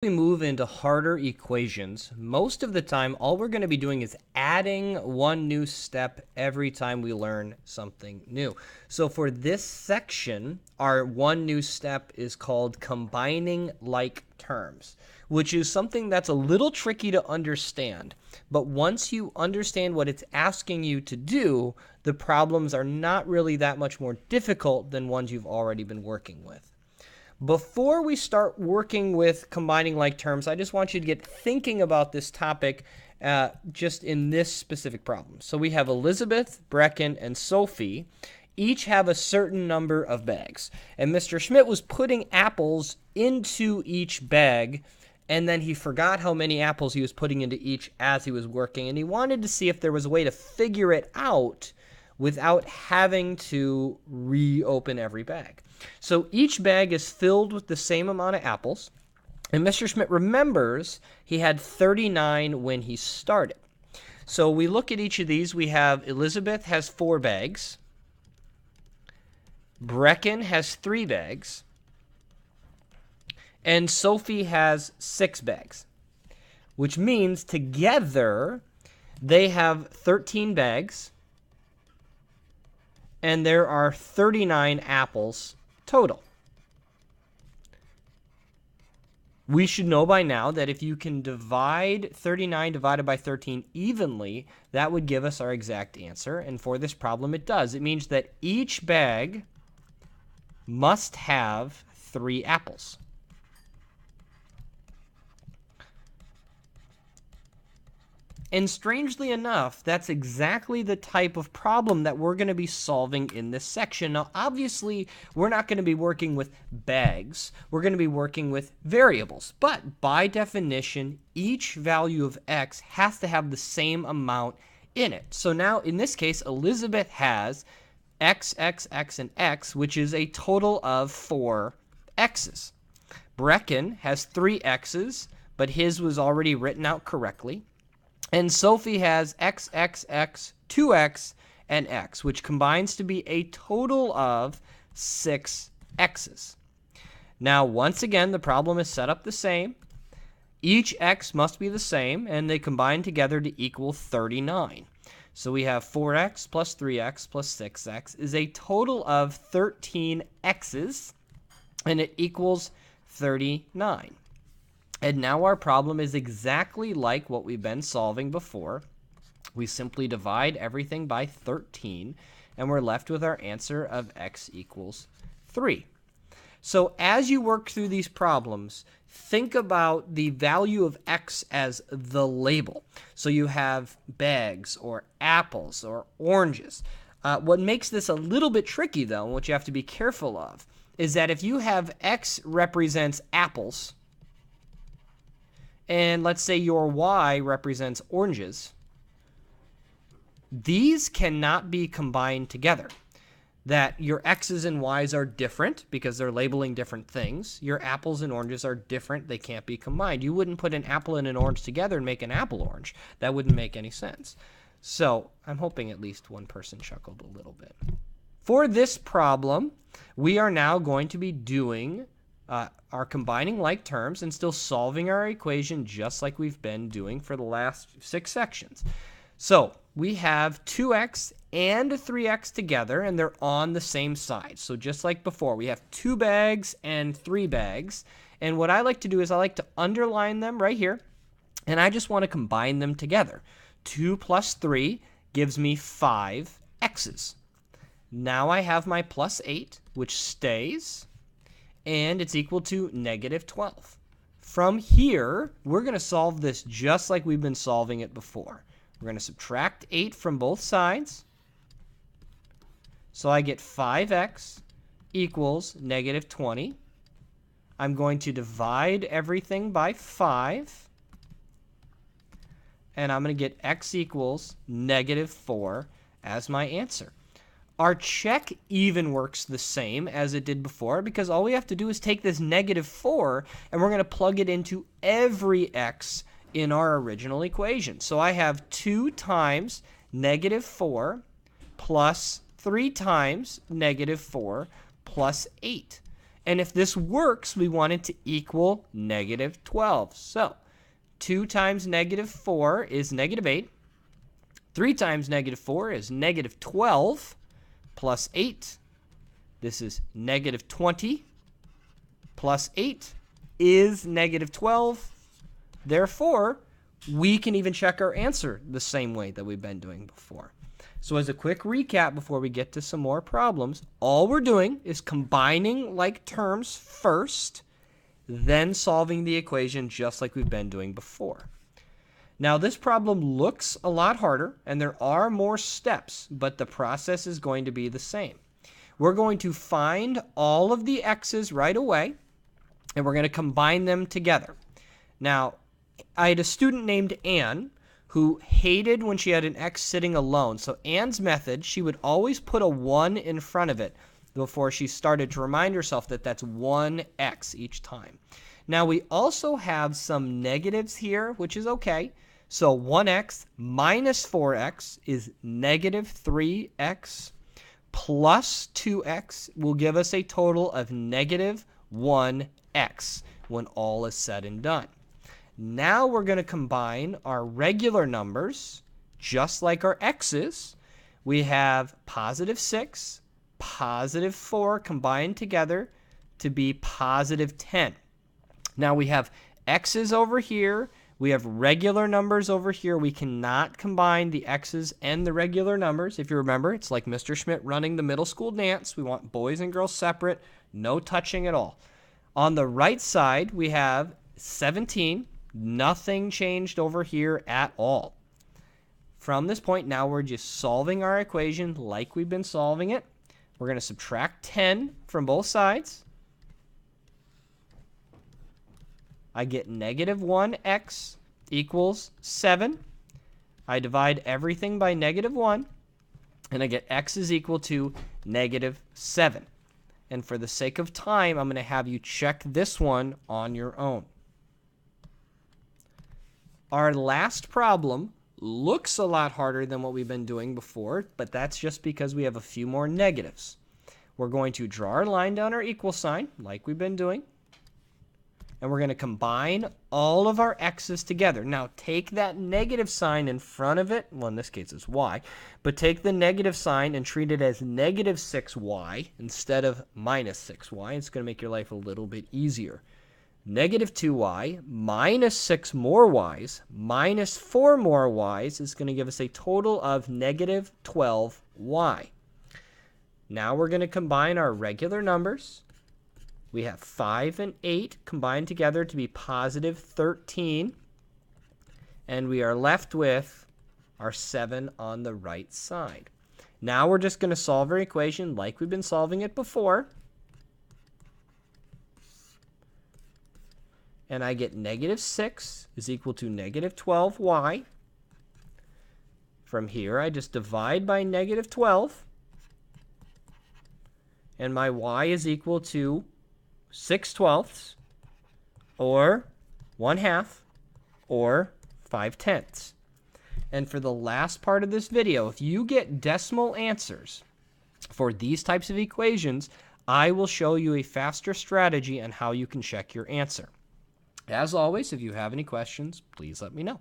We move into harder equations, most of the time all we're going to be doing is adding one new step every time we learn something new. So for this section, our one new step is called combining like terms, which is something that's a little tricky to understand. But once you understand what it's asking you to do, the problems are not really that much more difficult than ones you've already been working with. Before we start working with combining like terms, I just want you to get thinking about this topic just in this specific problem. So we have Elizabeth, Brecken, and Sophie. Each have a certain number of bags. And Mr. Schmidt was putting apples into each bag, and then he forgot how many apples he was putting into each as he was working. And he wanted to see if there was a way to figure it out without having to reopen every bag. So each bag is filled with the same amount of apples. And Mr. Schmidt remembers he had 39 when he started. So we look at each of these. We have Elizabeth has 4 bags. Brecken has 3 bags. And Sophie has 6 bags, which means together they have 13 bags. And there are 39 apples total. We should know by now that if you can divide 39 divided by 13 evenly, that would give us our exact answer. And for this problem, it does. It means that each bag must have 3 apples. And strangely enough, that's exactly the type of problem that we're going to be solving in this section. Now, obviously, we're not going to be working with bags. We're going to be working with variables. But by definition, each value of x has to have the same amount in it. So now, in this case, Elizabeth has x, x, x, and x, which is a total of 4 x's. Brecken has 3 x's, but his was already written out correctly. And Sophie has x, x, x, 2x, and x, which combines to be a total of 6 x's. Now, once again, the problem is set up the same. Each x must be the same, and they combine together to equal 39. So we have 4x plus 3x plus 6x is a total of 13 x's, and it equals 39. And now our problem is exactly like what we've been solving before. We simply divide everything by 13, and we're left with our answer of x equals 3. So as you work through these problems, think about the value of x as the label. So you have bags or apples or oranges. What makes this a little bit tricky, though, and what you have to be careful of, is that if you have x represents apples, and let's say your y represents oranges, these cannot be combined together. That your x's and y's are different because they're labeling different things. Your apples and oranges are different. They can't be combined. You wouldn't put an apple and an orange together and make an apple orange. That wouldn't make any sense. So I'm hoping at least one person chuckled a little bit. For this problem, we are now going to be doing are combining like terms and still solving our equation just like we've been doing for the last 6 sections. So we have 2x and 3x together, and they're on the same side. So just like before, we have 2 bags and 3 bags. And what I like to do is I like to underline them right here, and I just want to combine them together. 2 plus 3 gives me 5 x's. Now I have my plus 8, which stays, and it's equal to negative 12. From here, we're going to solve this just like we've been solving it before. We're going to subtract 8 from both sides. So I get 5x equals negative 20. I'm going to divide everything by 5. And I'm going to get x equals negative 4 as my answer. Our check even works the same as it did before because all we have to do is take this negative 4 and we're going to plug it into every x in our original equation. So I have 2 times negative 4 plus 3 times negative 4 plus 8. And if this works, we want it to equal negative 12. So 2 times negative 4 is negative 8. 3 times negative 4 is negative 12 plus 8. This is negative 20 plus 8 is negative 12. Therefore, we can even check our answer the same way that we've been doing before. So as a quick recap before we get to some more problems, all we're doing is combining like terms first, then solving the equation just like we've been doing before. Now this problem looks a lot harder and there are more steps, but the process is going to be the same. We're going to find all of the x's right away and we're going to combine them together. Now, I had a student named Anne who hated when she had an x sitting alone. So Anne's method, she would always put a 1 in front of it before she started to remind herself that that's 1x each time. Now we also have some negatives here, which is okay. So 1x minus 4x is negative 3x plus 2x will give us a total of negative 1x when all is said and done. Now we're going to combine our regular numbers, just like our x's. We have positive 6, positive 4 combined together to be positive 10. Now we have x's over here. We have regular numbers over here. We cannot combine the x's and the regular numbers. If you remember, it's like Mr. Schmidt running the middle school dance. We want boys and girls separate, no touching at all. On the right side, we have 17. Nothing changed over here at all. From this point, now we're just solving our equation like we've been solving it. We're going to subtract 10 from both sides. I get negative 1x equals 7. I divide everything by negative 1, and I get x is equal to negative 7. And for the sake of time, I'm going to have you check this one on your own. Our last problem looks a lot harder than what we've been doing before, but that's just because we have a few more negatives. We're going to draw our line down our equal sign, like we've been doing, and we're going to combine all of our x's together. Now, take that negative sign in front of it. Well, in this case, it's y, but take the negative sign and treat it as negative 6y instead of minus 6y. It's going to make your life a little bit easier. Negative 2y minus 6 more y's minus 4 more y's is going to give us a total of negative 12y. Now we're going to combine our regular numbers. We have 5 and 8 combined together to be positive 13. And we are left with our 7 on the right side. Now we're just going to solve our equation like we've been solving it before. And I get negative 6 is equal to negative 12y. From here, I just divide by negative 12. And my y is equal to 6/12, or 1/2, or 5/10. And for the last part of this video, if you get decimal answers for these types of equations, I will show you a faster strategy on how you can check your answer. As always, if you have any questions, please let me know.